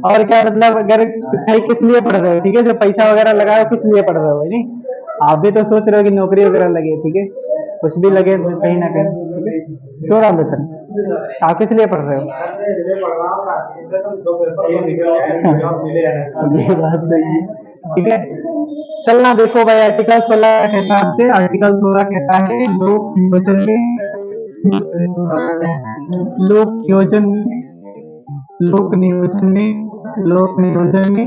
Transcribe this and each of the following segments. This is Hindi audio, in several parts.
और क्या मतलब, अगर भाई किस लिए पढ़ रहे हो, ठीक है, जो पैसा वगैरह लगाओ किस लिए पढ़ रहे हो भाई, नहीं आप भी तो सोच रहे हो कि नौकरी वगैरह लगे, ठीक है, कुछ भी लगे कहीं ना कहीं, ठीक है, क्यों राम रतन, आप किस लिए पढ़ रहे हो? ये बात सही है, ठीक है। चलना देखो भाई, आर्टिकल 16 कहता है आपसे, आर्टिकल 16 कहता है लोक नियोजन लोक नियोजन लोक नियोजन में लोक नियोजन में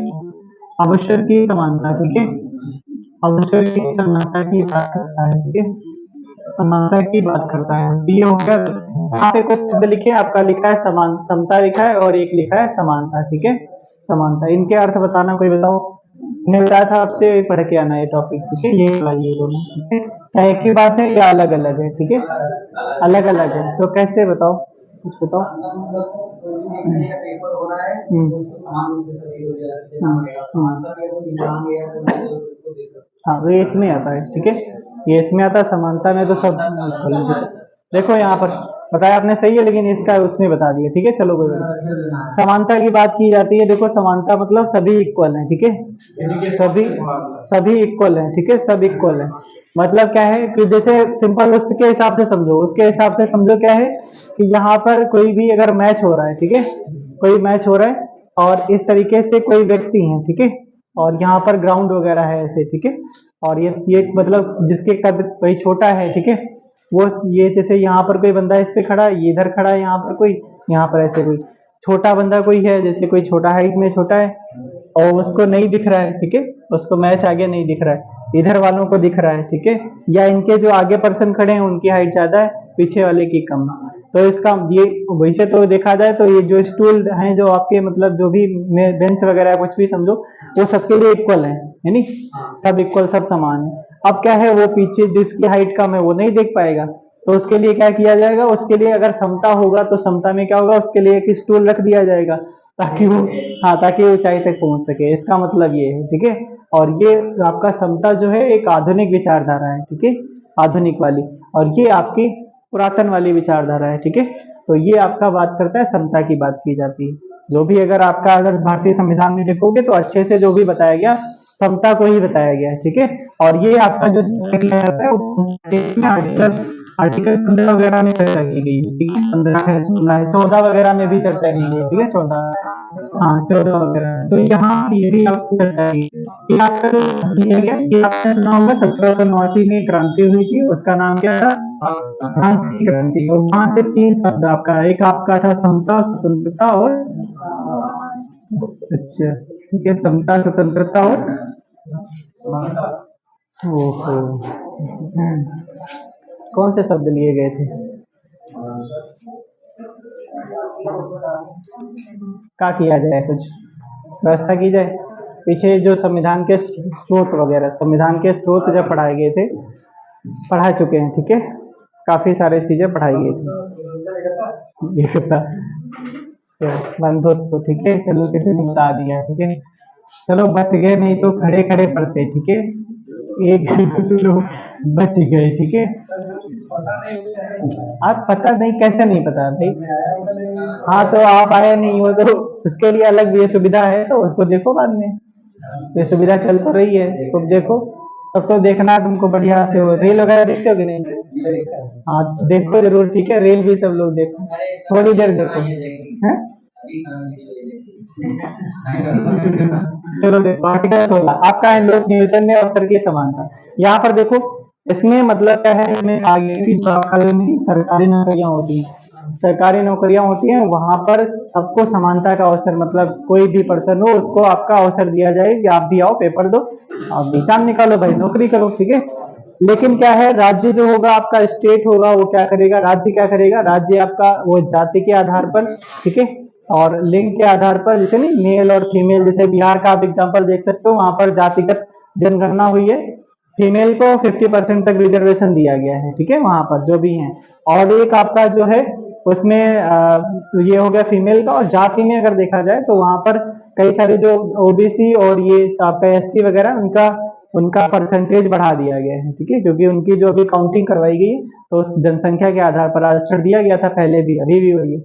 अवसर की समानता, ठीक है, अवसर की समानता की बात करता है, ठीक है, समानता की बात करता है, ये हो गया। यहाँ पे कुछ शब्द लिखे, आपका लिखा है समान, समता लिखा है, और एक लिखा है समानता, ठीक है, समानता, इनके अर्थ बताना, कोई बताओ। मैंने बताया था आपसे पढ़ के आना ये टॉपिक, ठीक है, ये वाला, ये दोनों, ठीक है, क्या एक ही बात है या अलग अलग है, ठीक है, अलग अलग है, तो कैसे बताओ, कुछ बताओ। हाँ, तो ये इसमें आता है, ठीक है, ये इसमें आता है, समानता में तो सब equal है, ठीक है। देखो यहाँ पर बताया आपने, सही है, लेकिन इसका उसने बता दिया, ठीक है, चलो कोई बात नहीं। समानता की बात की जाती है, देखो समानता मतलब सभी इक्वल हैं, ठीक है, सभी सभी इक्वल हैं, ठीक है, सब इक्वल है, मतलब क्या है कि जैसे सिंपल उसके हिसाब से समझो, उसके हिसाब से समझो, क्या है कि यहाँ पर कोई भी अगर मैच हो रहा है, ठीक है, कोई मैच हो रहा है, और इस तरीके से कोई व्यक्ति है, ठीक है, और यहाँ पर ग्राउंड वगैरह है ऐसे, ठीक है, और ये मतलब जिसके कद कोई छोटा है, ठीक है, वो ये जैसे यहाँ पर कोई बंदा इस पे खड़ा है, ये इधर खड़ा है, यहाँ पर कोई, यहाँ पर ऐसे कोई छोटा बंदा कोई है, जैसे कोई छोटा हाइट में छोटा है, और उसको नहीं दिख रहा है, ठीक है, उसको मैच आगे नहीं दिख रहा है, इधर वालों को दिख रहा है, ठीक है, या इनके जो आगे पर्सन खड़े हैं उनकी हाइट ज्यादा है, पीछे वाले की कम, तो इसका ये वैसे तो देखा जाए तो ये जो स्टूल हैं जो आपके मतलब जो भी बेंच वगैरह कुछ भी समझो, वो सबके लिए इक्वल है नहीं, सब इक्वल, सब समान है। अब क्या है, वो पीछे जिसकी हाइट कम है वो नहीं देख पाएगा, तो उसके लिए क्या किया जाएगा, उसके लिए अगर समता होगा तो समता में क्या होगा, उसके लिए एक स्टूल रख दिया जाएगा, ताकि वो, हाँ, ताकि वो ऊंचाई तक पहुंच सके, इसका मतलब ये है, ठीक है। और ये आपका समता जो है एक आधुनिक विचारधारा है, ठीक है, आधुनिक वाली, और ये आपकी पुरातन वाली विचारधारा है, ठीक है। तो ये आपका बात करता है, समता की बात की जाती है, जो भी अगर आपका अगर भारतीय संविधान में देखोगे तो अच्छे से जो भी बताया गया समता को ही बताया गया है, ठीक है। और ये आपका जो किया जाता है वो आर्टिकल आर्टिकल 15 वगैरह में चर्चा की गई है, ठीक है, 15 है, 16 है, 14 वगैरह में भी चर्चा की गई है, ठीक है, 14, हाँ 14 वगैरह, तो यहाँ ये भी आपको चर्चा की है। ये आपका जो दिया गया, ये आपने सुना होगा 1789 में क्रांति हुई थी, उसका नाम क्या था, फ्रांसीसी क्रांति, और वहां से 3 शब्द आपका, एक आपका था समता, स्वतंत्रता और, अच्छा, ठीक है, समता, स्वतंत्रता और, ओहो, कौन से शब्द लिए गए थे, क्या किया जाए, कुछ व्यवस्था की जाए, पीछे जो संविधान के स्रोत वगैरह, संविधान के स्रोत जब पढ़ाए गए थे, पढ़ा चुके हैं, ठीक है, काफी सारे चीजें पढ़ाई गई थी, एकता, बंधुत्व, ठीक है, चलो किसी ने बता दिया, ठीक है, चलो बच गए, नहीं तो खड़े खड़े पढ़ते, ठीक है, एक चलो बच गए, ठीक है। आप पता नहीं, कैसे नहीं पता भाई, हाँ तो आप आए नहीं हो तो उसके लिए अलग ये सुविधा है, तो उसको देखो बाद में, ये सुविधा चल तो रही है, तुम देखो, तब तो देखना तुमको बढ़िया से हो, रील वगैरह देखते हो कि नहीं, हाँ देखो जरूर, ठीक है, रील भी सब लोग देखो, थोड़ी देर देखो, हैं? चलो देखो, आर्टिकल 16 आपका है, लोक नियोजन में अवसर की समानता, यहाँ पर देखो, इसमें मतलब क्या है, इसमें आगे की जो आपका जो सरकारी नौकरियां होती हैं, सरकारी नौकरियां होती हैं, वहां पर सबको समानता का अवसर, मतलब कोई भी पर्सन हो उसको आपका अवसर दिया जाए कि आप भी आओ, पेपर दो, आप एग्जाम निकालो भाई, नौकरी करो, ठीक है। लेकिन क्या है, राज्य जो होगा आपका, स्टेट होगा, वो क्या करेगा, राज्य क्या करेगा, राज्य आपका वो जाति के आधार पर, ठीक है, और लिंग के आधार पर, जैसे नहीं मेल और फीमेल, जैसे बिहार का आप एग्जाम्पल देख सकते हो, वहां पर जातिगत जनगणना हुई है, फीमेल को 50% तक रिजर्वेशन दिया गया है, ठीक है, वहां पर जो भी है। और एक आपका जो है उसमें ये हो गया फीमेल का, और जाति में अगर देखा जाए तो वहां पर कई सारे जो ओबीसी और ये आपका एससी वगैरह, उनका उनका परसेंटेज बढ़ा दिया गया है, ठीक है, क्योंकि उनकी जो अभी काउंटिंग करवाई गई तो उस जनसंख्या के आधार पर आरक्षण दिया गया था पहले भी, अभी भी वही है,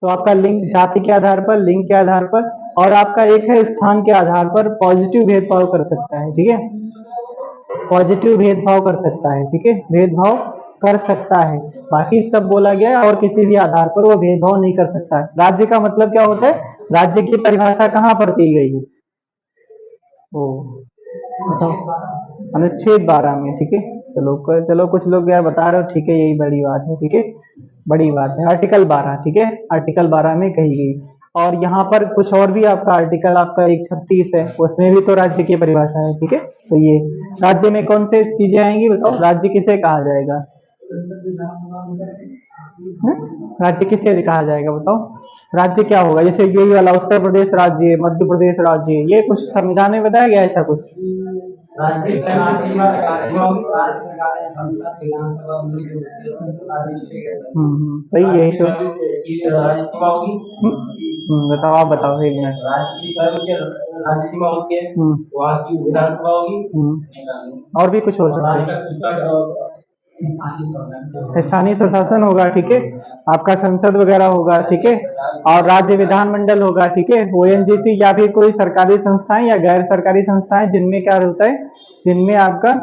तो आपका लिंग जाति के आधार पर, लिंग के आधार पर, और आपका एक है स्थान के आधार पर पॉजिटिव भेदभाव कर सकता है, ठीक है, पॉजिटिव भेदभाव कर सकता है, ठीक है, भेदभाव कर सकता है। बाकी सब बोला गया है और किसी भी आधार पर वो भेदभाव नहीं कर सकता है। राज्य का मतलब क्या होता है, राज्य की परिभाषा कहाँ पर दी गई है, ओ बताओ, अनुच्छेद 12 में, ठीक है। चलो चलो कुछ लोग यार बता रहे हो, ठीक है, यही बड़ी बात है, ठीक है, बड़ी बात है, आर्टिकल 12, ठीक है, आर्टिकल 12 में कही गई। और यहाँ पर कुछ और भी आपका आर्टिकल आपका 136 है, उसमें भी तो राज्य की परिभाषा है, ठीक है। तो ये राज्य में कौन से चीजें आएंगी बताओ, राज्य किसे कहा जाएगा, राज्य किसे कहा जाएगा बताओ, राज्य क्या होगा, जैसे यही वाला उत्तर प्रदेश राज्य, मध्य प्रदेश राज्य, ये कुछ संविधान में बताया गया ऐसा कुछ, सही है तो, बताओ, आप बताओ एक मिनट, राज्य सीमा होती है, वहाँ की विधानसभा होगी, और भी कुछ हो सकता है, स्थानीय स्वशासन होगा, ठीक है, आपका संसद वगैरह होगा, ठीक है, और राज्य विधानमंडल होगा, ठीक है, ओएनजीसी या फिर कोई सरकारी संस्थाएं या गैर सरकारी संस्थाएं जिनमें क्या होता है, जिनमें आपका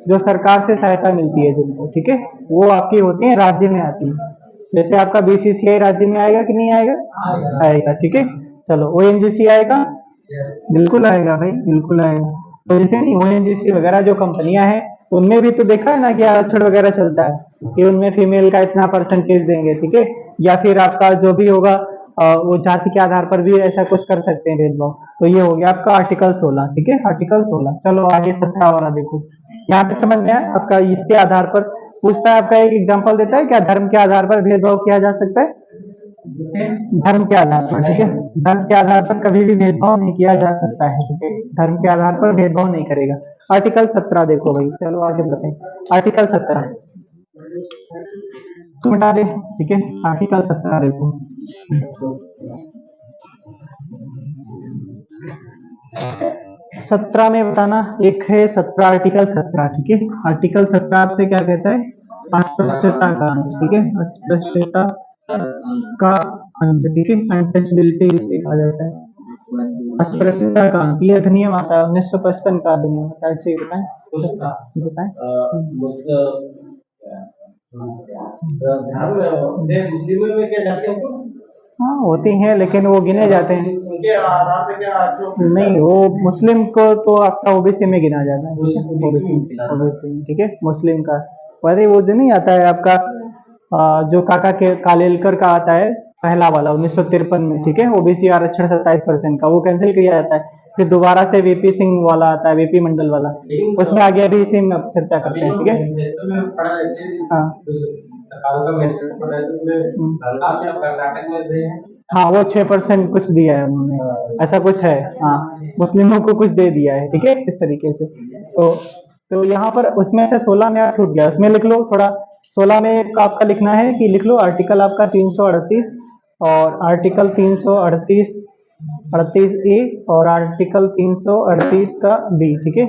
जो सरकार से सहायता मिलती है जिनको, ठीक है, वो आपकी होती है, राज्य में आती है। जैसे आपका बीसीसीआई राज्य में आएगा कि नहीं आएगा, आएगा, ठीक है। चलो ओएनजीसी आएगा, बिल्कुल आएगा भाई, बिल्कुल आएगा। तो जैसे नहीं ओएनजीसी वगैरह जो कंपनियां हैं, उनमें भी तो देखा है ना कि आरक्षण वगैरह चलता है कि उनमें फीमेल का इतना परसेंटेज देंगे, ठीक है, या फिर आपका जो भी होगा वो जाति के आधार पर भी ऐसा कुछ कर सकते हैं भेदभाव। तो ये हो गया आपका आर्टिकल 16, ठीक है, आर्टिकल 16। चलो आगे 17 वाला देखो, यहाँ तक समझ में आया आपका, इसके आधार पर पूछता है, आपका एक एग्जाम्पल देता है, क्या धर्म के आधार पर भेदभाव किया जा सकता है, धर्म के आधार पर, ठीक है, धर्म के आधार पर कभी भी भेदभाव नहीं किया जा सकता है, ठीक है, धर्म के आधार पर भेदभाव नहीं करेगा। आर्टिकल 17 देखो भाई, चलो आगे बढ़ते हैं, आर्टिकल 17 तुम बता दे, ठीक है, आर्टिकल 17 देखो, 17 में बताना, एक है 17 आर्टिकल 17, ठीक है, आर्टिकल 17 आपसे क्या कहता है, अस्पृश्यता का अंत, ठीक है, अस्पृश्यता का अंत, ठीक है, अनटचबिलिटी इसे कहा जाता है, अस्पृश्यता का अंत, ये अधिनियम आता है 1955 का अधिनियम आता है, अच्छे बताएं बताएं। मुस्लिमों में क्या जाते हैं, हाँ होती हैं, लेकिन वो गिने जाते हैं, नहीं वो मुस्लिम को तो आपका ओबीसी में गिना जाता है, ओबीसी में, ठीक है, मुस्लिम का। वैसे वो जो नहीं आता है आपका जो काका के कालेलकर का आता है पहला वाला 1953 में, ठीक है, ओबीसी आरक्षण 27% का, वो कैंसिल किया जाता है। फिर दोबारा से वीपी सिंह वाला आता है, वीपी मंडल वाला, उसमें आगे अभी इसी में चर्चा करते हैं, ठीक है। हाँ हाँ वो 6% कुछ दिया है उन्होंने, ऐसा कुछ है, हाँ मुस्लिमों को कुछ दे दिया है, ठीक है, इस तरीके से। तो यहाँ पर उसमें से 16 में आप छूट गया, उसमें लिख लो थोड़ा, 16 में आपका लिखना है कि लिख लो आर्टिकल आपका 338 और आर्टिकल 338 38 ए और आर्टिकल 338 का बी, ठीक है,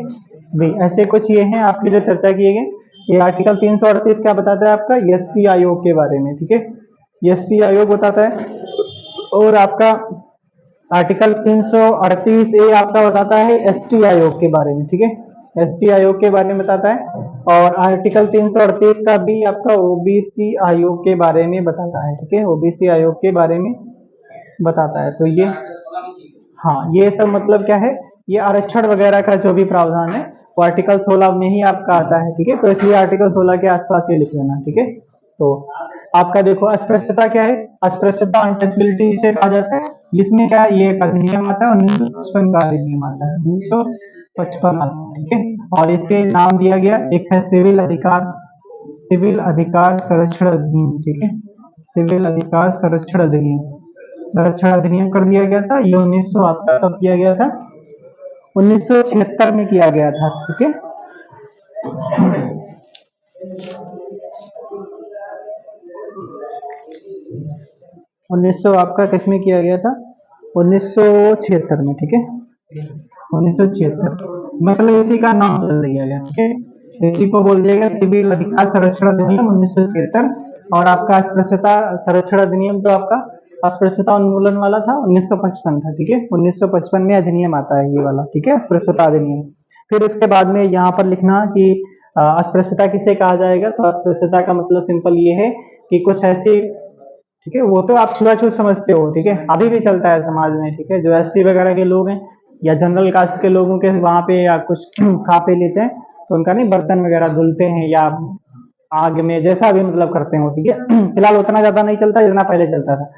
बी, ऐसे कुछ ये हैं आपकी जो चर्चा किए गए। ये आर्टिकल 338 क्या बताता है आपका, एससी आयोग के बारे में, ठीक है, एससी आयोग बताता है। और आपका आर्टिकल 338 ए आपका बताता है एसटी आयोग के बारे में, ठीक है, एसटी आयोग के बारे में बताता है। और आर्टिकल 338 का भी आपका ओबीसी आयोग के बारे में बताता है, ठीक है, ओबीसी आयोग के बारे में बताता है। तो ये हाँ ये सब मतलब क्या है, ये आरक्षण वगैरह का जो भी प्रावधान है वो आर्टिकल 16 में ही आपका आता है, ठीक है, तो इसलिए आर्टिकल 16 के आसपास ये लिख लेना, ठीक है। तो आपका देखो अस्पृश्यता क्या है, अस्पृश्यता अनटचबिलिटी से कहा जाता है, जिसमें क्या ये अधिनियम आता है 1955 का अधिनियम आता है, 1955 आता है, ठीक है। और इसे नाम दिया गया, एक है सिविल अधिकार संरक्षण अधिनियम, ठीक है, सिविल अधिकार संरक्षण अधिनियम कर दिया गया था। ये 1900 आपका कब किया गया था, 1976 में किया गया था, ठीक है। 1900 आपका किसमें किया गया था, 1976 में, ठीक है, 1976, मतलब इसी का नाम बदल दिया गया, ठीक है, इसी को बोल दिया गया सिविल अधिकार संरक्षण अधिनियम 1976। और आपका अस्पृश्यता संरक्षण अधिनियम तो आपका अस्पृश्यता उन्मूलन वाला था 1955 था, ठीक है। 1955 में अधिनियम आता है ये वाला, ठीक है, अस्पृश्यता अधिनियम। फिर उसके बाद में यहाँ पर लिखना कि अस्पृश्यता किसे कहा जाएगा, तो अस्पृश्यता का मतलब सिंपल ये है कि कुछ ऐसी, ठीक है, वो तो आप छुआछूत समझते हो, ठीक है, अभी भी चलता है समाज में, ठीक है, जो एससी वगैरह के लोग हैं या जनरल कास्ट के लोगों के वहाँ पे या कुछ खा पे लेते हैं तो उनका नहीं बर्तन वगैरह धुलते हैं या आग में जैसा भी मतलब करते हो, ठीक है। फिलहाल उतना ज्यादा नहीं चलता जितना पहले चलता था।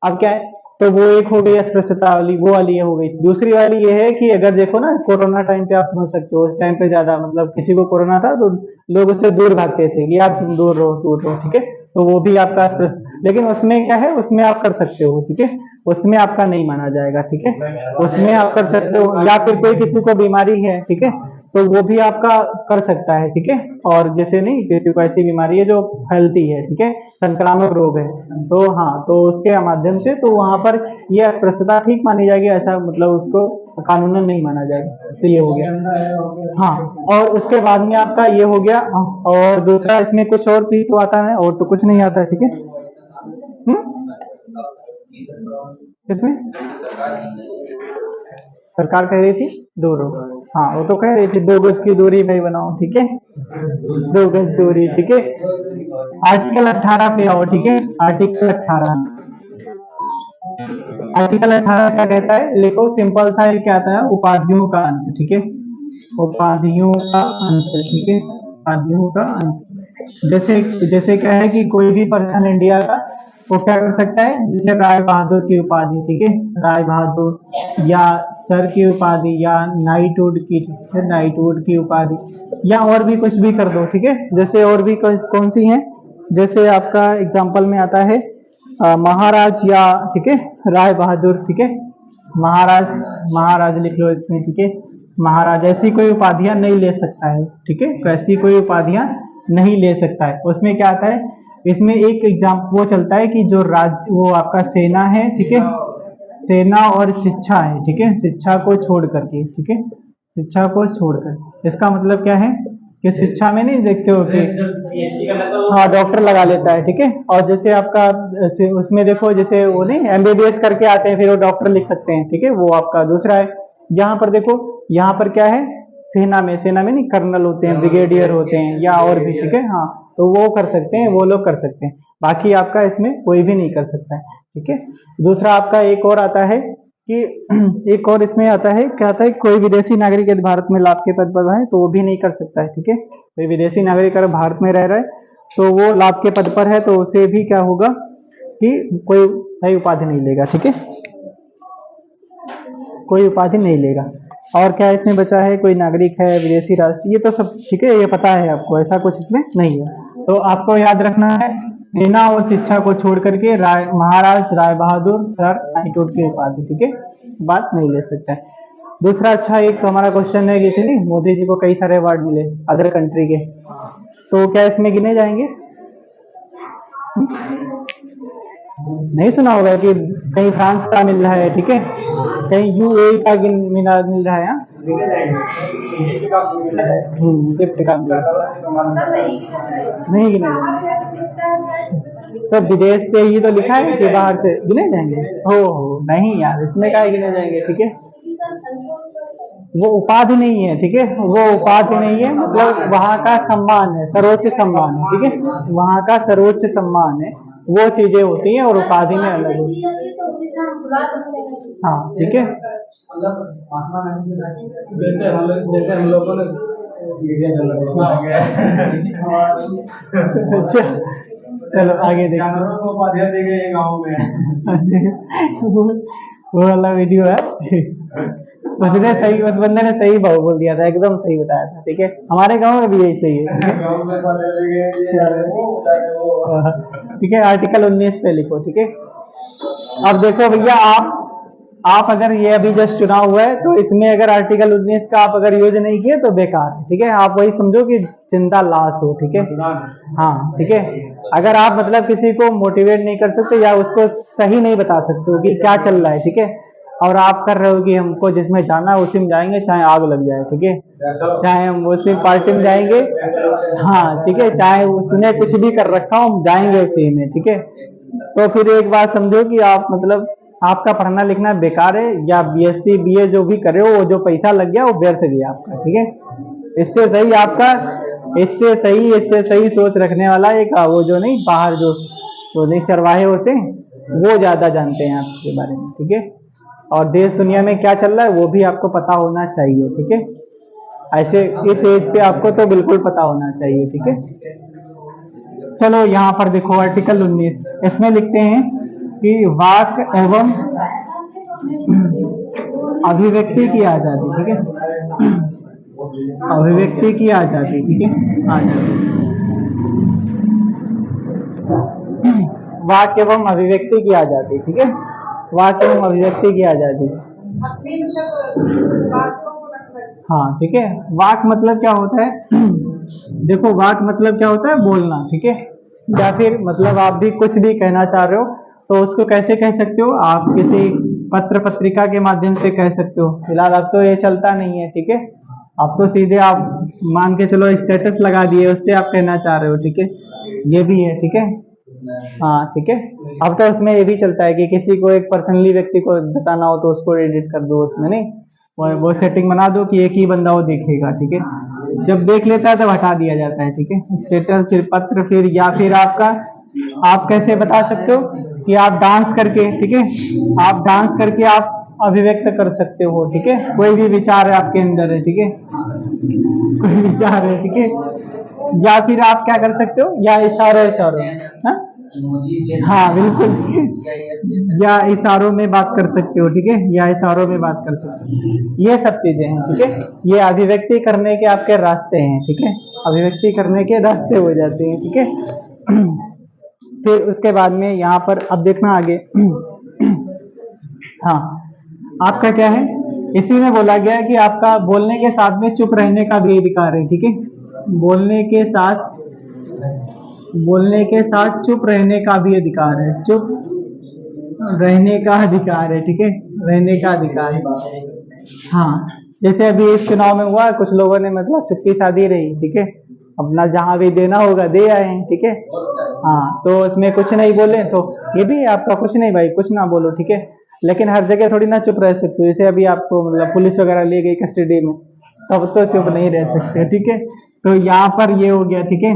अब क्या है, तो वो एक हो गई अस्पृश्यता वाली, वो वाली ये हो गई। दूसरी वाली ये है कि अगर देखो ना कोरोना टाइम पे आप समझ सकते हो, उस टाइम पे ज्यादा मतलब किसी को कोरोना था तो लोग उससे दूर भागते थे कि आप दूर रहो दूर रहो, ठीक है, तो वो भी आपका अस्पृश्य, लेकिन उसमें क्या है, उसमें आप कर सकते हो, ठीक है, उसमें आपका नहीं माना जाएगा, ठीक है, उसमें आप कर सकते हो। या फिर कोई किसी को बीमारी है, ठीक है, तो वो भी आपका कर सकता है, ठीक है। और जैसे नहीं किसी को ऐसी बीमारी है जो फैलती है, ठीक है, संक्रामक रोग है, तो हाँ, तो उसके माध्यम से तो वहां पर ये अस्पृश्यता ठीक मानी जाएगी, ऐसा मतलब उसको कानूनन नहीं माना जाएगा। तो ये हो गया, हाँ। और उसके बाद में आपका ये हो गया। और दूसरा इसमें कुछ और भी तो आता है, और तो कुछ नहीं आता है, ठीक है। इसमें सरकार कह रही थी दो रहो, हाँ वो तो कह रही थी 2 गज की दूरी भाई बनाओ, ठीक है, 2 गज दूरी, ठीक है। आर्टिकल 18 पे आओ, ठीक है, आर्टिकल 18। आर्टिकल 18 क्या कहता है, लिखो सिंपल सा, ये क्या आता है, उपाधियों का अंत, ठीक है, उपाधियों का अंत, ठीक है, उपाधियों का अंत। जैसे जैसे क्या है कि कोई भी पर्सन इंडिया का वो क्या कर सकता है, जैसे राय बहादुर की उपाधि, ठीक है, राय बहादुर, या सर की उपाधि, या नाइटहुड की, ठीक है, नाइटहुड की उपाधि, या और भी कुछ भी कर दो, ठीक है। जैसे और भी कौन सी है, जैसे आपका एग्जाम्पल में आता है महाराज, या ठीक है, राय बहादुर, ठीक है, महाराज, महाराज लिख लो इसमें, ठीक है, महाराज ऐसी कोई उपाधियां नहीं ले सकता है, ठीक है, तो ऐसी कोई उपाधियां नहीं ले सकता है। उसमें क्या आता है, इसमें एक एग्जाम वो चलता है कि जो राज्य वो आपका सेना है, ठीक है, सेना और शिक्षा है, ठीक है, शिक्षा को छोड़ करके, ठीक है, शिक्षा को छोड़कर, इसका मतलब क्या है कि शिक्षा में नहीं देखते हो कि हाँ डॉक्टर लगा लेता है, ठीक है, और जैसे आपका उसमें देखो जैसे वो नहीं एमबीबीएस करके आते हैं फिर वो डॉक्टर लिख सकते हैं, ठीक है, वो आपका दूसरा है। यहाँ पर देखो, यहाँ पर क्या है, सेना में नहीं कर्नल होते हैं, ब्रिगेडियर होते हैं, या और भी, ठीक है, हाँ, तो वो कर सकते हैं, वो लोग कर सकते हैं, बाकी आपका इसमें कोई भी नहीं कर सकता है, ठीक है। दूसरा आपका एक और आता है कि एक और इसमें आता है, क्या आता है, कोई विदेशी नागरिक यदि भारत में लाभ के पद पर है तो वो भी नहीं कर सकता है, ठीक है, कोई विदेशी नागरिक अगर भारत में रह रहा है तो वो लाभ के पद पर है तो उसे भी क्या होगा कि कोई नई उपाधि नहीं लेगा, ठीक है, कोई उपाधि नहीं लेगा। और क्या इसमें बचा है, कोई नागरिक है, विदेशी राष्ट्र, ये तो सब ठीक है, ये पता है आपको, ऐसा कुछ इसमें नहीं है। तो आपको याद रखना है, सेना और शिक्षा को छोड़ करके महाराज, राय बहादुर, सर, नाइटहुड की उपाधि, ठीक है, बात नहीं ले सकता है। दूसरा अच्छा एक हमारा क्वेश्चन है कि इसलिए मोदी जी को कई सारे अवार्ड मिले अदर कंट्री के, तो क्या इसमें गिने जाएंगे? नहीं सुना होगा कि कहीं फ्रांस का मिल रहा है, ठीक है, कहीं यूएई का मिल रहा है, हाँ? गिफ्ट का नहीं गिने जाएंगे, तो विदेश से ही तो लिखा है कि बाहर से गिने जाएंगे, हो नहीं यार, इसमें क्या गिने जाएंगे, ठीक है, वो उपाधि नहीं है, ठीक है, वो उपाधि नहीं है, मतलब वहाँ का सम्मान है, सर्वोच्च सम्मान है, ठीक है, वहाँ का सर्वोच्च सम्मान है, वो चीजें होती हैं और उपाधि में अलग होती है। हाँ ठीक है, जैसे हम लोगों ने अच्छा चलो आगे देखो, उपाधियां दी गई गाँव में वो वाला वीडियो है, उसने सही, उस बंदे ने सही भाव बोल दिया था, एकदम सही बताया था, ठीक है, हमारे गांव में भी यही सही है, ठीक है, आर्टिकल 19 पे लिखो, ठीक है। अब देखो भैया, आप अगर ये अभी जस्ट चुनाव हुआ है तो इसमें अगर आर्टिकल 19 का आप अगर यूज नहीं किए तो बेकार है, ठीक है, आप वही समझो कि चिंता लाश हो, ठीक है, हाँ ठीक है। अगर आप मतलब किसी को मोटिवेट नहीं कर सकते या उसको सही नहीं बता सकते हो कि क्या चल रहा है, ठीक है, और आप कर रहे हो कि हमको जिसमें जाना है उसी में जाएंगे चाहे आग लग जाए, ठीक है, चाहे हम उसी पार्टी में जाएंगे, हाँ ठीक है, चाहे उसने कुछ भी कर रखा हो हम जाएंगे उसी में, ठीक है, तो फिर एक बात समझो कि आप मतलब आपका पढ़ना लिखना बेकार है, या बीएससी बीए जो भी करे हो, वो जो पैसा लग गया वो व्यर्थ गया आपका, ठीक है। इससे सही आपका, इससे सही सोच रखने वाला एक वो जो नहीं बाहर जो नहीं चरवाहे होते हैं, वो ज्यादा जानते हैं आपके बारे में, ठीक है। और देश दुनिया में क्या चल रहा है वो भी आपको पता होना चाहिए, ठीक है। ऐसे इस एज पे आपको तो बिल्कुल पता होना चाहिए, ठीक है। चलो यहाँ पर देखो आर्टिकल 19, इसमें लिखते हैं कि वाक एवं अभिव्यक्ति की आजादी, ठीक है। अभिव्यक्ति की आजादी, ठीक है, आजादी। वाक एवं अभिव्यक्ति की आजादी, ठीक है। वाक एवं अभिव्यक्ति की आजादी, हाँ ठीक है। वाक मतलब क्या होता है देखो वाक मतलब क्या होता है, बोलना, ठीक है। या फिर मतलब आप भी कुछ भी कहना चाह रहे हो तो उसको कैसे कह सकते हो, आप किसी पत्र पत्रिका के माध्यम से कह सकते हो। फिलहाल अब तो ये चलता नहीं है, ठीक है। अब तो सीधे आप मान के चलो स्टेटस लगा दिए, उससे आप कहना चाह रहे हो, ठीक है। ये भी है, ठीक है। हाँ ठीक है। अब तो उसमें ये भी चलता है कि किसी को एक पर्सनली व्यक्ति को बताना हो तो उसको एडिट कर दो, उसमें नहीं वो सेटिंग बना दो कि एक ही बंदा वो देखेगा, ठीक है। जब देख लेता है तब हटा दिया जाता है, ठीक है। स्टेटस फिर पत्र फिर या फिर आपका, आप कैसे बता सकते हो कि आप डांस करके, ठीक है, आप डांस करके आप अभिव्यक्त कर सकते हो, ठीक है। कोई भी विचार है आपके अंदर है, ठीक है, कोई विचार है, ठीक है। या फिर आप क्या कर सकते हो, या इशारों इशारों, हाँ हाँ बिल्कुल, ठीक है। या इशारों में बात कर सकते हो, ठीक है, या इशारों में बात कर सकते हो। ये सब चीजें हैं, ठीक है। ये अभिव्यक्ति करने के आपके रास्ते हैं, ठीक है। अभिव्यक्ति करने के रास्ते हो जाते हैं, ठीक है। फिर उसके बाद में यहाँ पर अब देखना आगे। हाँ आपका क्या है, इसी में बोला गया है कि आपका बोलने के साथ में चुप रहने का भी अधिकार है, ठीक है। बोलने के साथ चुप रहने का भी अधिकार है, चुप रहने का अधिकार है, ठीक है, रहने का अधिकार है। हाँ जैसे अभी इस चुनाव में हुआ, कुछ लोगों ने मतलब चुप्पी साधी रही, ठीक है, अपना जहां भी देना होगा दे आए हैं, ठीक है। हाँ तो उसमें कुछ नहीं बोले तो ये भी आपका कुछ नहीं भाई, कुछ ना बोलो, ठीक है। लेकिन हर जगह थोड़ी ना चुप रह सकते हो, जैसे अभी आपको मतलब पुलिस वगैरह ले गई कस्टडी में, तब तो चुप नहीं रह सकते, ठीक है। तो यहाँ पर ये हो गया, ठीक है,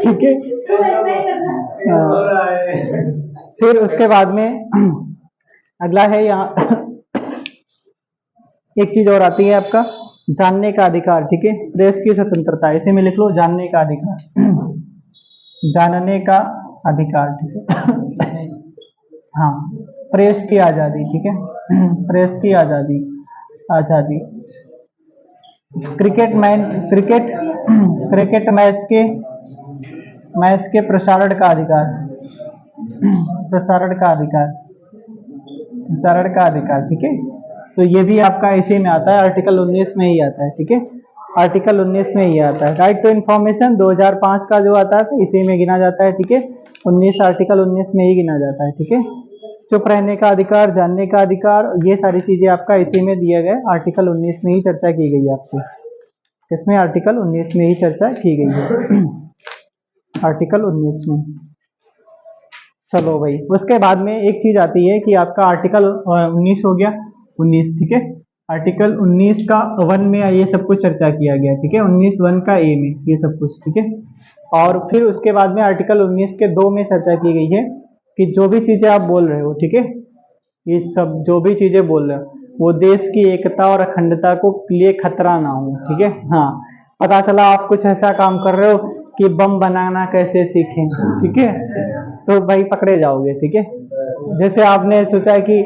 ठीक है। फिर उसके बाद में अगला है यहाँ एक चीज और आती है आपका जानने का अधिकार, ठीक है। प्रेस की स्वतंत्रता, इसे में लिख लो जानने का अधिकार, जानने का अधिकार, ठीक है। हाँ प्रेस की आजादी, ठीक है, प्रेस की आजादी, आजादी। क्रिकेट क्रिकेट मैच के प्रसारण का अधिकार, प्रसारण का अधिकार, प्रसारण का अधिकार, ठीक है। तो ये भी आपका इसी में आता है, आर्टिकल 19 में ही आता है, ठीक है। आर्टिकल 19 में ही आता है। राइट टू इन्फॉर्मेशन 2005 का जो आता है इसी में गिना जाता है, ठीक है। 19 आर्टिकल 19 में ही गिना जाता है, ठीक है। चुप रहने का अधिकार, जानने का अधिकार, ये सारी चीजें आपका इसी में दिया गया, आर्टिकल 19 में ही चर्चा की गई है आपसे। इसमें आर्टिकल 19 में ही चर्चा की गई है, आर्टिकल 19 में। चलो भाई उसके बाद में एक चीज आती है कि आपका आर्टिकल 19 हो गया, 19 ठीक है। आर्टिकल 19 का 1 में ये सब कुछ चर्चा किया गया, ठीक है। 19(1) का ए में ये सब कुछ, ठीक है। और फिर उसके बाद में आर्टिकल 19 के 2 में चर्चा की गई है कि जो भी चीजें आप बोल रहे हो, ठीक है, ये सब जो भी चीजें बोल रहे हो वो देश की एकता और अखंडता को लिए खतरा ना हो, ठीक है। हाँ पता चला आप कुछ ऐसा काम कर रहे हो कि बम बनाना कैसे सीखें, ठीक है, तो भाई पकड़े जाओगे, ठीक है। जैसे आपने सोचा कि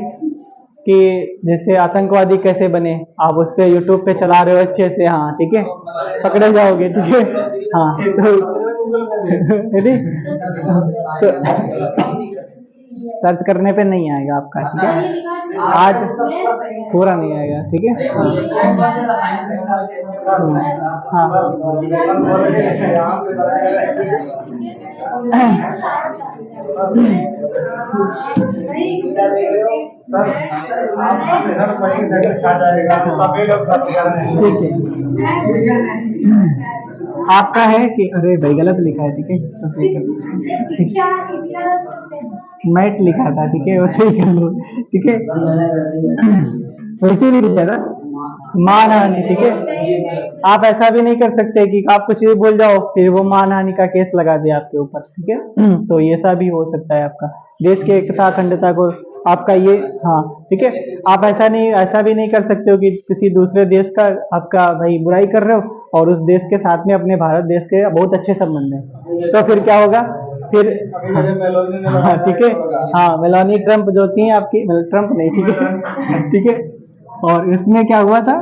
जैसे आतंकवादी कैसे बने, आप उस पर यूट्यूब पे चला रहे हो अच्छे से, हाँ ठीक है, पकड़े जाओगे, ठीक है। हाँ तो सर्च करने पे नहीं आएगा आपका, ठीक है, आज पूरा नहीं आएगा, ठीक है। हाँ ठीक है। आपका है कि अरे भाई गलत लिखा है, ठीक है इसको सही कर। मैट लिखा था, ठीक है वो सही कर लो, ठीक है वैसे भी लिखा था मानहानि, ठीक है। आप ऐसा भी नहीं कर सकते कि आप कुछ भी बोल जाओ फिर वो मानहानि का केस लगा दे आपके ऊपर, ठीक है। तो ये ऐसा भी हो सकता है आपका देश की एकता अखंडता को आपका ये, हाँ ठीक है। आप ऐसा भी नहीं कर सकते हो कि किसी दूसरे देश का आपका भाई बुराई कर रहे हो और उस देश के साथ में अपने भारत देश के बहुत अच्छे संबंध है, तो फिर क्या होगा फिर। हाँ ठीक है, हाँ मेलानी ट्रम्प जो थी आपकी, ट्रम्प नहीं, ठीक है ठीक है। और इसमें क्या हुआ था,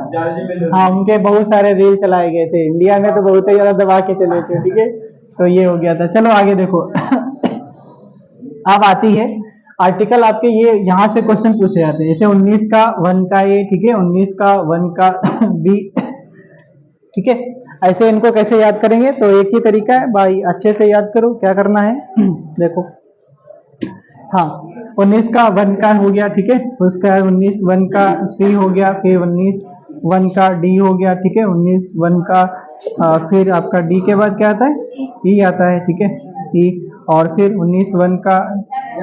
हाँ उनके बहुत सारे रील चलाए गए थे, इंडिया में तो बहुत ही ज्यादा दबा के चले थे, ठीक है। तो ये हो गया था, चलो आगे देखो अब आती है आर्टिकल आपके, ये यहाँ से क्वेश्चन पूछे जाते हैं, जैसे 19 का 1 का ये, ठीक है 19 का 1 का बी, ठीक है। ऐसे इनको कैसे याद करेंगे, तो एक ही तरीका है भाई, अच्छे से याद करो क्या करना है देखो, हाँ 19 का 1 का हो गया, ठीक है उसका 19 1 का सी हो गया, फिर 19 1 का डी हो गया, ठीक है 19 1 का फिर आपका डी के बाद क्या आता है, ई आता है, ठीक है ई। और फिर 19 1 का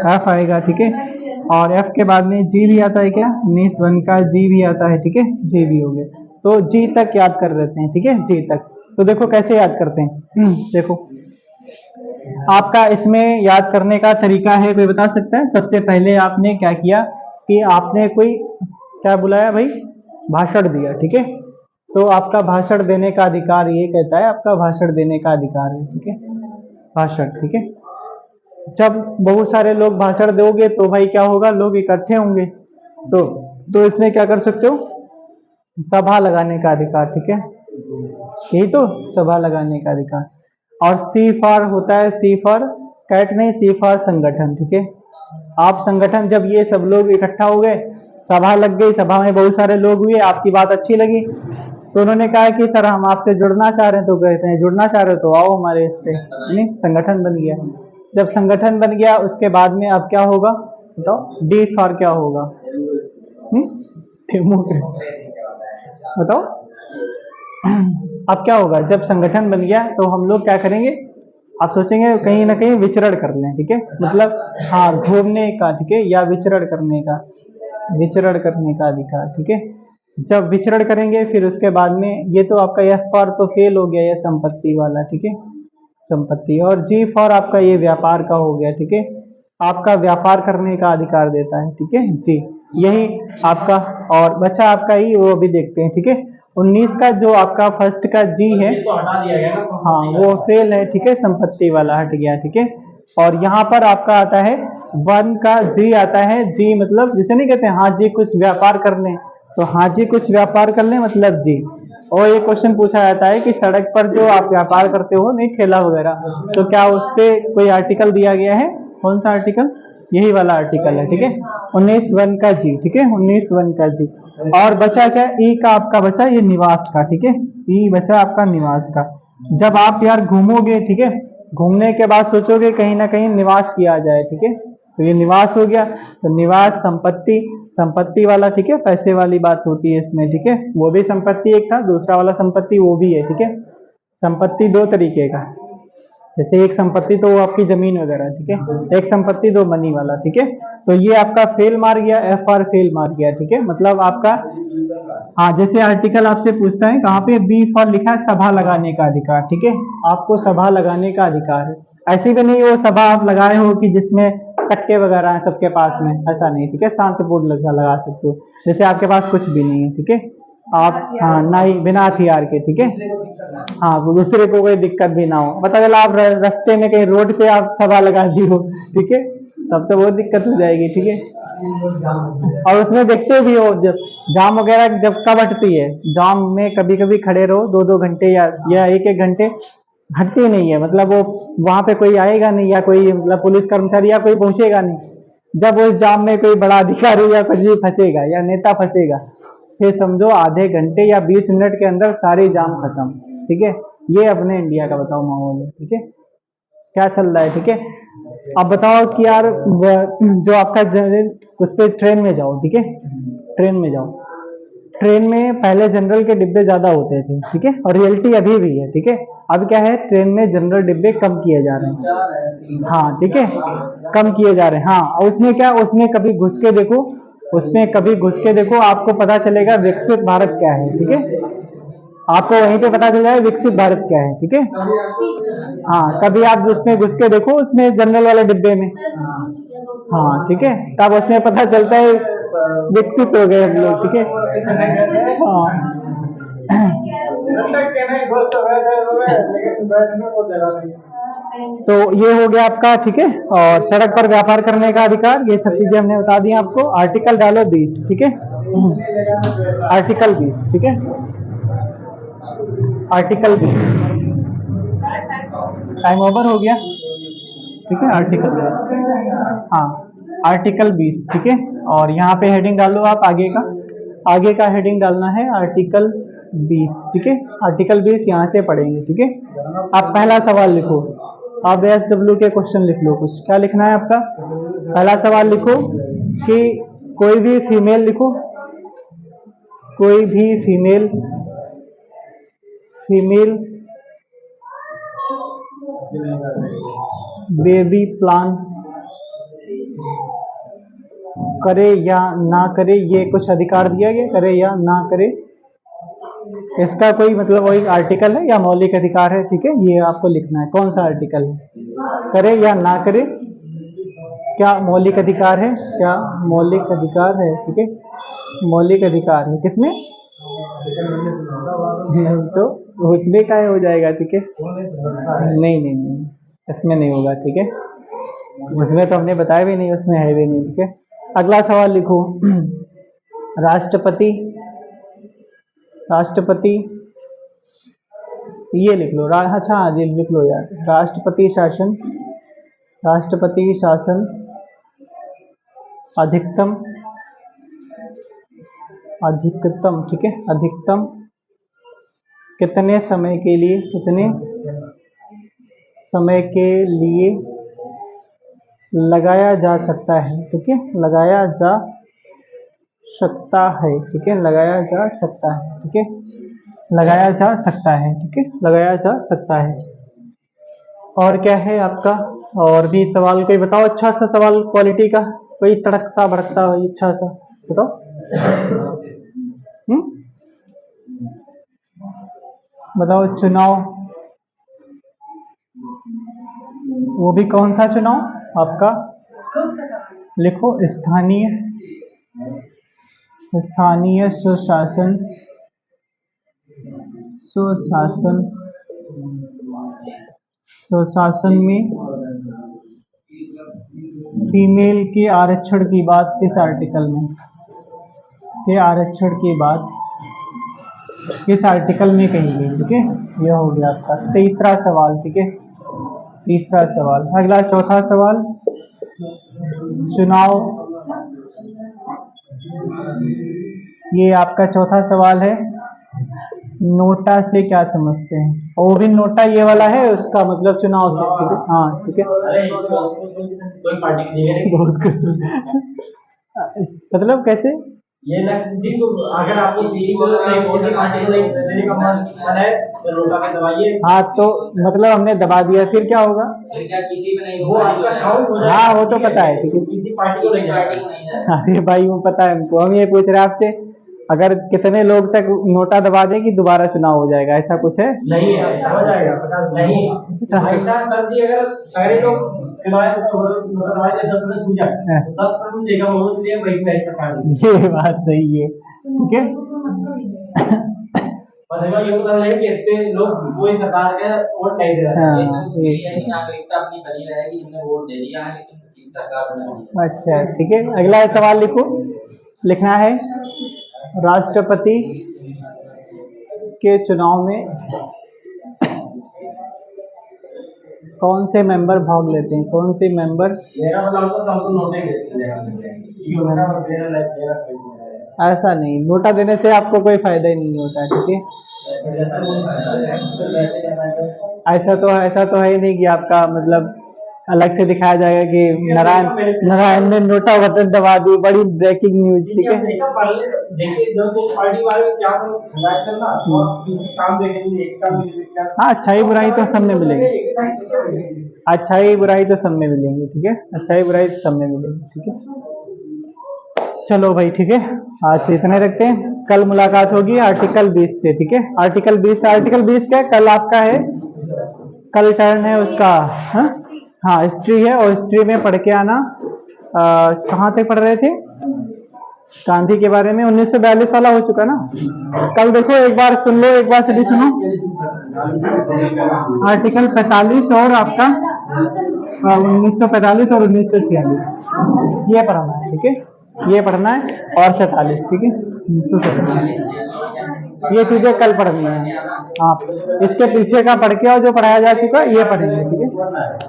एफ आएगा, ठीक है। और एफ के बाद में जी भी आता है क्या, 19 1 का जी भी आता है, ठीक है जी भी हो गया। तो जी तक याद कर लेते हैं, ठीक है जी तक। तो देखो कैसे याद करते हैं, देखो आपका इसमें याद करने का तरीका है, कोई बता सकता है। सबसे पहले आपने क्या किया कि आपने कोई क्या बुलाया भाई, भाषण दिया, ठीक है। तो आपका भाषण देने का अधिकार ये कहता है, आपका भाषण देने का अधिकार है, ठीक है भाषण, ठीक है। जब बहुत सारे लोग भाषण दोगे तो भाई क्या होगा, लोग इकट्ठे होंगे, तो इसमें क्या कर सकते हो, सभा लगाने का अधिकार, ठीक है यही तो सभा लगाने का अधिकार। और सी फॉर होता है, सी फॉर कैट नहीं, सी फॉर संगठन, ठीक है। आप संगठन, जब ये सब लोग इकट्ठा हो गए, सभा लग गई, सभा में बहुत सारे लोग हुए, आपकी बात अच्छी लगी, तो उन्होंने कहा कि सर हम आपसे जुड़ना चाह रहे हैं, तो कहते हैं जुड़ना चाह रहे हो तो आओ हमारे इस पे, नहीं संगठन बन गया। जब संगठन बन गया उसके बाद में अब क्या होगा बताओ, डी फॉर क्या होगा, डेमोक्रेसी, बताओ अब क्या होगा, जब संगठन बन गया तो हम लोग क्या करेंगे, आप सोचेंगे कहीं ना कहीं विचरण कर लें, ठीक है मतलब हाँ घूमने का, ठीक है या विचरण करने का, विचरण करने का अधिकार, ठीक है। जब विचरण करेंगे फिर उसके बाद में ये तो आपका एफ फॉर तो फेल हो गया, ये संपत्ति वाला, ठीक है संपत्ति। और जी फॉर आपका ये व्यापार का हो गया, ठीक है आपका व्यापार करने का अधिकार देता है, ठीक है जी यही आपका। और बचा आपका ही, वो अभी देखते हैं, ठीक है 19 का जो आपका फर्स्ट का जी है, हाँ वो फेल है, ठीक है संपत्ति वाला हट गया, ठीक है। और यहाँ पर आपका आता है 1 का जी आता है, जी मतलब जिसे नहीं कहते हाँ जी कुछ व्यापार कर लें, तो हाँ जी कुछ व्यापार कर लें मतलब जी। और ये क्वेश्चन पूछा जाता है कि सड़क पर जो आप व्यापार करते हो नहीं ठेला वगैरह, तो क्या उस पे कोई आर्टिकल दिया गया है, कौन सा आर्टिकल, यही वाला आर्टिकल है, ठीक है 19 1 का जी, ठीक है 19 1 का जी। और बचा क्या, ई का आपका बचा ये निवास का, ठीक है ई बचा आपका निवास का। जब आप यार घूमोगे, ठीक है घूमने के बाद सोचोगे कहीं ना कहीं निवास किया जाए, ठीक है तो ये निवास हो गया। तो निवास संपत्ति, संपत्ति वाला, ठीक है पैसे वाली बात होती है इसमें, ठीक है वो भी संपत्ति एक था, दूसरा वाला संपत्ति वो भी है, ठीक है संपत्ति दो तरीके का, जैसे एक संपत्ति तो वो आपकी जमीन वगैरह, ठीक है एक संपत्ति दो मनी वाला, ठीक है। तो ये आपका फेल मार गया, एफ आर फेल मार गया, ठीक है मतलब आपका, हाँ जैसे आर्टिकल आपसे पूछता है कहाँ पे, बी फॉर लिखा है सभा लगाने का अधिकार, ठीक है आपको सभा लगाने का अधिकार है। ऐसी भी नहीं वो सभा आप लगाए हो कि जिसमें कट्टे वगैरह हैं सबके पास में, ऐसा नहीं, ठीक है शांतिपूर्ण लगा सकते हो, जैसे आपके पास कुछ भी नहीं है, ठीक है आप, हाँ ना ही बिना हथियार के, ठीक है हाँ वो दूसरे को कोई दिक्कत भी ना हो, पता चला आप रास्ते में कहीं रोड पे आप सभा लगा दी हो, ठीक है तब तो बहुत दिक्कत हो जाएगी, ठीक है। और उसमें देखते भी हो जब जाम वगैरह जब कब हटती है, जाम में कभी कभी खड़े रहो 2 2 घंटे या 1 1 घंटे, हटती नहीं है, मतलब वो वहां पे कोई आएगा नहीं या कोई मतलब पुलिस कर्मचारी या कोई पहुंचेगा नहीं। जब उस जाम में कोई बड़ा अधिकारी या कुछ भी फंसेगा या नेता फंसेगा, फिर समझो आधे घंटे या 20 मिनट के अंदर सारी जाम खत्म, ठीक है ये अपने इंडिया का बताओ माहौल है, ठीक है क्या चल रहा है, ठीक है। अब बताओ कि यार जो आपका उस पर ट्रेन में जाओ, ठीक है ट्रेन में जाओ, ट्रेन में पहले जनरल के डिब्बे ज्यादा होते थे, ठीक है, और रियलिटी अभी भी है, ठीक है। अब क्या है, ट्रेन में जनरल डिब्बे कम किए जा रहे हैं, हाँ ठीक है, कम किए जा रहे हैं, हाँ। और उसमें क्या, उसमें कभी घुस के देखो, उसमें कभी घुस के देखो, आपको पता चलेगा विकसित भारत क्या है, ठीक है। आपको वहीं पे पता चल जाएगा विकसित भारत क्या है, ठीक है। हाँ, कभी आप उसमें घुस के देखो, उसमें जनरल वाले डिब्बे में, हाँ ठीक है, तब उसमें पता चलता है विकसित हो गए हम लोग, ठीक है, हाँ। तो ये हो गया आपका, ठीक है। और सड़क पर व्यापार करने का अधिकार, ये सब चीजें हमने बता दी आपको। आर्टिकल डालो 20, ठीक है, आर्टिकल 20, ठीक है, आर्टिकल 20। टाइम ओवर हो गया, ठीक है, आर्टिकल 20, हाँ, आर्टिकल 20, ठीक है। और यहाँ पे हेडिंग डालो आप आगे का, आगे का हेडिंग डालना है आर्टिकल 20, ठीक है। आर्टिकल 20 यहाँ से पढ़ेंगे, ठीक है। आप पहला सवाल लिखो, आप SW के क्वेश्चन लिख लो, कुछ क्या लिखना है आपका। पहला सवाल लिखो कि कोई भी फीमेल लिखो, कोई भी फीमेल, फीमेल बेबी प्लान करे या ना करे, ये कुछ अधिकार दिया गया, करे या ना करे, इसका कोई मतलब वही आर्टिकल है या मौलिक अधिकार है, ठीक है। ये आपको लिखना है कौन सा आर्टिकल है, करे या ना करे, क्या मौलिक अधिकार है, क्या मौलिक अधिकार है, ठीक है, मौलिक अधिकार है किसमें, तो उसमें क्या हो जाएगा, ठीक है, नहीं नहीं नहीं, इसमें नहीं होगा, ठीक है, उसमें तो हमने बताया भी नहीं, उसमें है भी नहीं, ठीक है। अगला सवाल लिखो, राष्ट्रपति, राष्ट्रपति, ये लिख लो, अच्छा ये लिख लो यार, राष्ट्रपति शासन, राष्ट्रपति शासन अधिकतम, अधिकतम, ठीक है, अधिकतम कितने समय के लिए, कितने समय के लिए लगाया जा सकता है, ठीक है, लगाया जा सकता है, ठीक है, लगाया जा सकता है, ठीक है, लगाया जा सकता है, ठीक है, लगाया जा सकता है। और क्या है आपका, और भी सवाल कोई बताओ, अच्छा सा सवाल क्वालिटी का, कोई तड़क सा भड़कता हो अच्छा सा बताओ। बताओ, चुनाव, वो भी कौन सा चुनाव आपका, लिखो स्थानीय, स्थानीय सुशासन, सुशासन, सुशासन में फीमेल के आरक्षण की बात किस आर्टिकल में, के आरक्षण की बात किस आर्टिकल में कही गई, ठीक है। यह हो गया आपका तीसरा सवाल, ठीक है, तीसरा सवाल। अगला चौथा सवाल, चुनाव, ये आपका चौथा सवाल है, नोटा से क्या समझते हैं, और वो भी नोटा ये वाला है, उसका मतलब चुनाव से, ठीक है, हाँ ठीक है, बहुत कुछ मतलब कैसे, ये अगर आपको हाँ, तो मतलब हमने दबा दिया, फिर क्या होगा, हाँ वो तो पता है, ठीक है, अरे भाई वो पता है हमको, हम ये पूछ रहे हैं आपसे, अगर कितने लोग तक नोटा दबा दें कि दोबारा चुनाव हो जाएगा, ऐसा कुछ है, नहीं ऐसा हो जाएगा, नहीं ऐसा सर जी, अगर सारे लोग ये बात सही है, ठीक है, लोग कोई सरकार के वोट नहीं दे रहे, नागरिकता अपनी बनी रहेगी, हमने वोट दे दिया है लेकिन सरकार बना। अच्छा ठीक है, अगला सवाल लिखो, लिखना है राष्ट्रपति के चुनाव में कौन से मेंबर भाग लेते हैं, कौन से मेंबर, ऐसा नहीं, नोटा देने से आपको कोई फायदा ही नहीं होता है, ठीक है, ऐसा तो है ही नहीं कि आपका मतलब अलग से दिखाया जाएगा कि नारायण नारायण ने नोटा बटन दबा दी, बड़ी ब्रेकिंग न्यूज, ठीक है। हाँ, अच्छाई बुराई तो सब में मिलेगी, अच्छाई बुराई तो सब में मिलेंगी, ठीक है, अच्छाई बुराई तो सब में मिलेगी, ठीक है। चलो भाई, ठीक है, आज से इतने रखते हैं, कल मुलाकात होगी आर्टिकल 20 से, ठीक है। आर्टिकल 20 क्या है? कल आपका है, कल टर्न है उसका। हाँ हाँ, हिस्ट्री है, और हिस्ट्री में पढ़ के आना। कहाँ तक पढ़ रहे थे? गांधी के बारे में 1942 वाला हो चुका ना। कल देखो, एक बार सुन लो, एक बार सभी सुनो। आर्टिकल 45 और आपका 1945 और 1946 ये पढ़ना है, ठीक है, ये पढ़ना है, और 47, ठीक है, 1947 ये चीजें कल पढ़नी है आप। इसके पीछे का पढ़ के, और जो पढ़ाया जा चुका है ये पढ़ेंगे, ठीक है,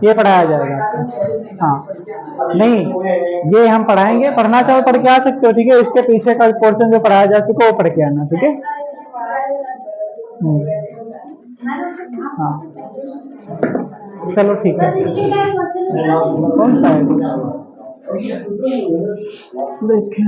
ये पढ़ाया जाएगा। हाँ नहीं, ये हम पढ़ाएंगे, पढ़ना चाहो पढ़ के आ सकते हो, ठीक है। इसके पीछे का पोर्शन जो पढ़ाया जा चुका है वो पढ़ के आना, ठीक है। हाँ चलो ठीक है। कौन सा है देखें?